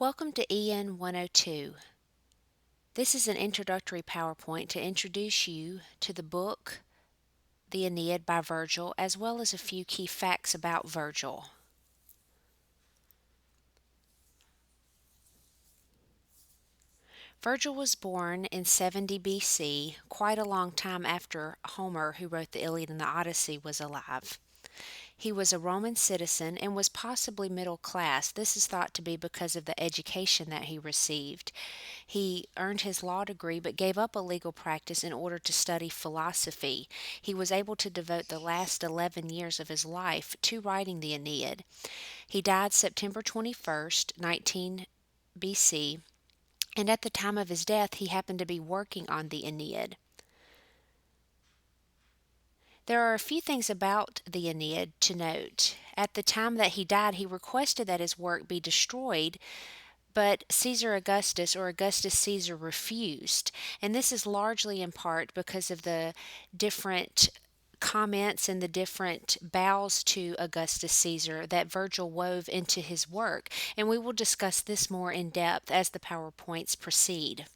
Welcome to EN 102. This is an introductory PowerPoint to introduce you to the book, The Aeneid by Virgil, as well as a few key facts about Virgil. Virgil was born in 70 BC, quite a long time after Homer, who wrote the Iliad and the Odyssey, was alive. He was a Roman citizen and was possibly middle class. This is thought to be because of the education that he received. He earned his law degree but gave up a legal practice in order to study philosophy. He was able to devote the last 11 years of his life to writing the Aeneid. He died September 21st, 19 BC, and at the time of his death, he happened to be working on the Aeneid. There are a few things about the Aeneid to note. At the time that he died, he requested that his work be destroyed, but Caesar Augustus or Augustus Caesar refused. And this is largely in part because of the different comments and the different bows to Augustus Caesar that Virgil wove into his work. And we will discuss this more in depth as the PowerPoints proceed.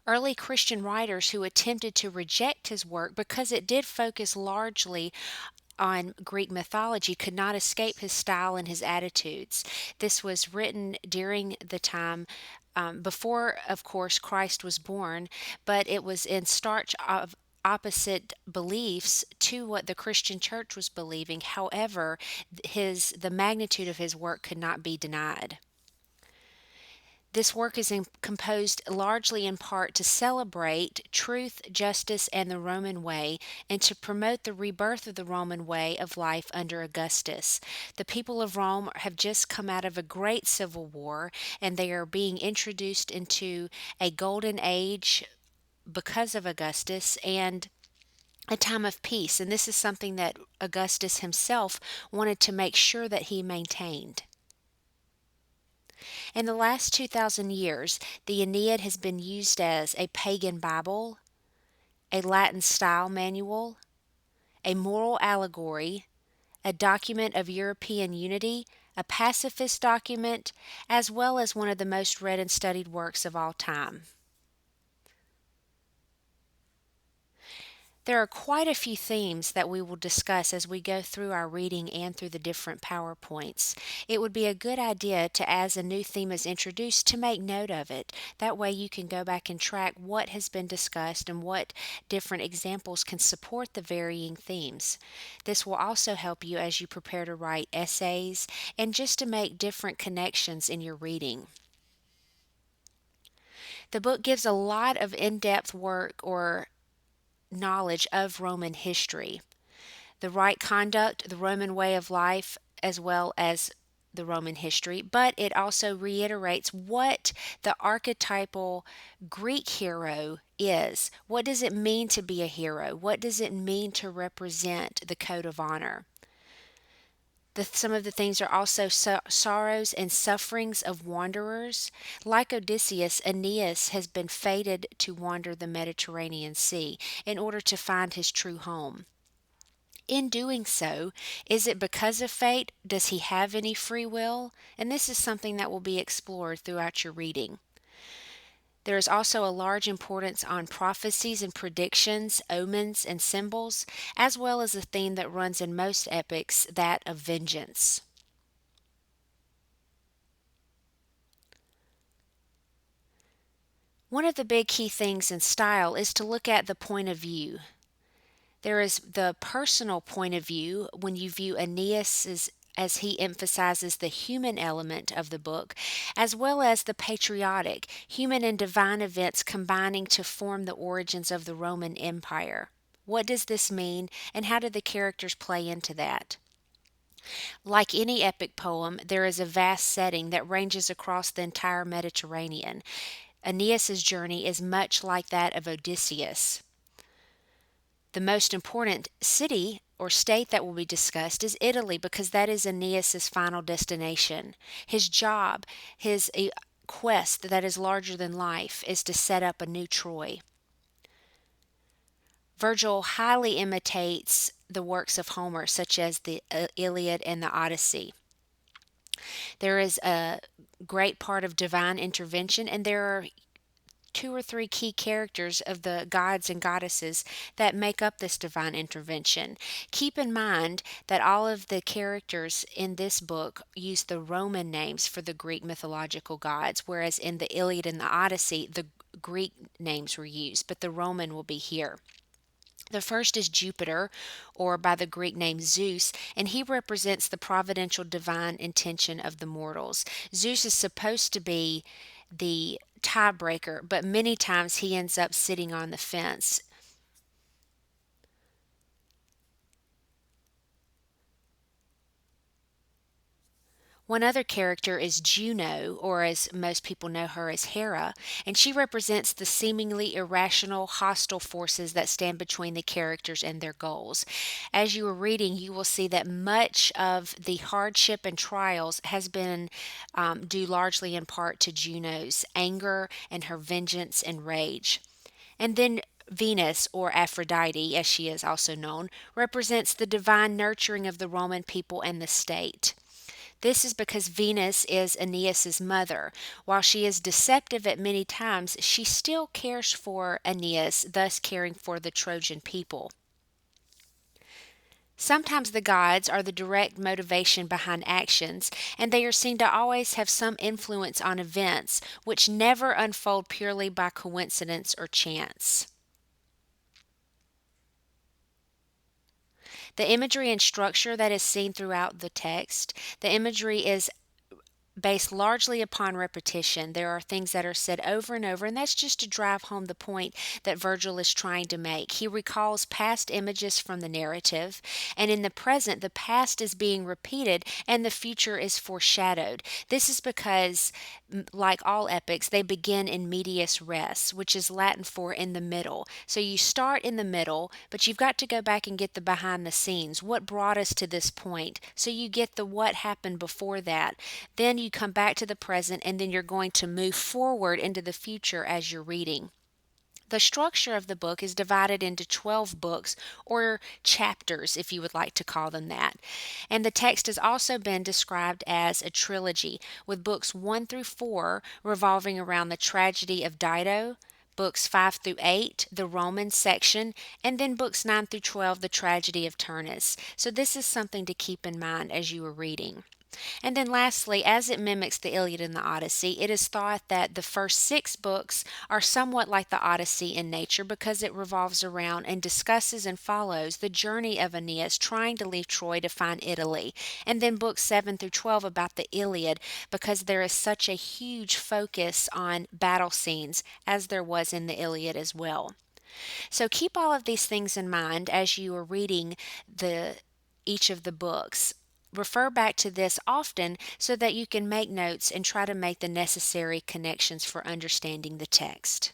Early Christian writers who attempted to reject his work because it did focus largely on Greek mythology could not escape his style and his attitudes. This was written during the time before, of course, Christ was born, but it was in stark of opposite beliefs to what the Christian church was believing. However, the magnitude of his work could not be denied. This work is composed largely in part to celebrate truth, justice, and the Roman way, and to promote the rebirth of the Roman way of life under Augustus. The people of Rome have just come out of a great civil war, and they are being introduced into a golden age because of Augustus and a time of peace. And this is something that Augustus himself wanted to make sure that he maintained. In the last 2,000 years, the Aeneid has been used as a pagan Bible, a Latin style manual, a moral allegory, a document of European unity, a pacifist document, as well as one of the most read and studied works of all time. There are quite a few themes that we will discuss as we go through our reading and through the different PowerPoints. It would be a good idea to, as a new theme is introduced, to make note of it. That way you can go back and track what has been discussed and what different examples can support the varying themes. This will also help you as you prepare to write essays and just to make different connections in your reading. The book gives a lot of in-depth work or knowledge of Roman history, the right conduct, the Roman way of life, as well as the Roman history, but it also reiterates what the archetypal Greek hero is. What does it mean to be a hero? What does it mean to represent the code of honor? Some of the things are also sorrows and sufferings of wanderers. Like Odysseus, Aeneas has been fated to wander the Mediterranean Sea in order to find his true home. In doing so, is it because of fate? Does he have any free will? And this is something that will be explored throughout your reading. There is also a large importance on prophecies and predictions, omens and symbols, as well as a theme that runs in most epics, that of vengeance. One of the big key things in style is to look at the point of view. There is the personal point of view when you view Aeneas as he emphasizes the human element of the book, as well as the patriotic, human and divine events combining to form the origins of the Roman Empire. What does this mean, and how do the characters play into that? Like any epic poem, there is a vast setting that ranges across the entire Mediterranean. Aeneas's journey is much like that of Odysseus. The most important city or state that will be discussed is Italy because that is Aeneas's final destination. His job, his quest that is larger than life is to set up a new Troy. Virgil highly imitates the works of Homer such as the Iliad and the Odyssey. There is a great part of divine intervention, and there are two or three key characters of the gods and goddesses that make up this divine intervention. Keep in mind that all of the characters in this book use the Roman names for the Greek mythological gods, whereas in the Iliad and the Odyssey, the Greek names were used, but the Roman will be here. The first is Jupiter, or by the Greek name Zeus, and he represents the providential divine intention of the mortals. Zeus is supposed to be the tiebreaker, but many times he ends up sitting on the fence. One other character is Juno, or as most people know her as Hera, and she represents the seemingly irrational, hostile forces that stand between the characters and their goals. As you are reading, you will see that much of the hardship and trials has been due largely in part to Juno's anger and her vengeance and rage. And then Venus, or Aphrodite, as she is also known, represents the divine nurturing of the Roman people and the state. This is because Venus is Aeneas's mother. While she is deceptive at many times, she still cares for Aeneas, thus caring for the Trojan people. Sometimes the gods are the direct motivation behind actions, and they are seen to always have some influence on events, which never unfold purely by coincidence or chance. The imagery and structure that is seen throughout the text, the imagery is based largely upon repetition. There are things that are said over and over, and that's just to drive home the point that Virgil is trying to make. He recalls past images from the narrative, and in the present, the past is being repeated and the future is foreshadowed. This is because, like all epics, they begin in medias res, which is Latin for in the middle. So you start in the middle, but you've got to go back and get the behind the scenes. What brought us to this point? So you get the what happened before that. Then you come back to the present, and then you're going to move forward into the future as you're reading. The structure of the book is divided into 12 books, or chapters, if you would like to call them that. And the text has also been described as a trilogy, with books 1 through 4 revolving around the tragedy of Dido, books 5 through 8, the Roman section, and then books 9 through 12, the tragedy of Turnus. So this is something to keep in mind as you are reading. And then lastly, as it mimics the Iliad and the Odyssey, it is thought that the first 6 books are somewhat like the Odyssey in nature because it revolves around and discusses and follows the journey of Aeneas trying to leave Troy to find Italy. And then books 7 through 12 about the Iliad because there is such a huge focus on battle scenes as there was in the Iliad as well. So keep all of these things in mind as you are reading the each of the books. Refer back to this often so that you can make notes and try to make the necessary connections for understanding the text.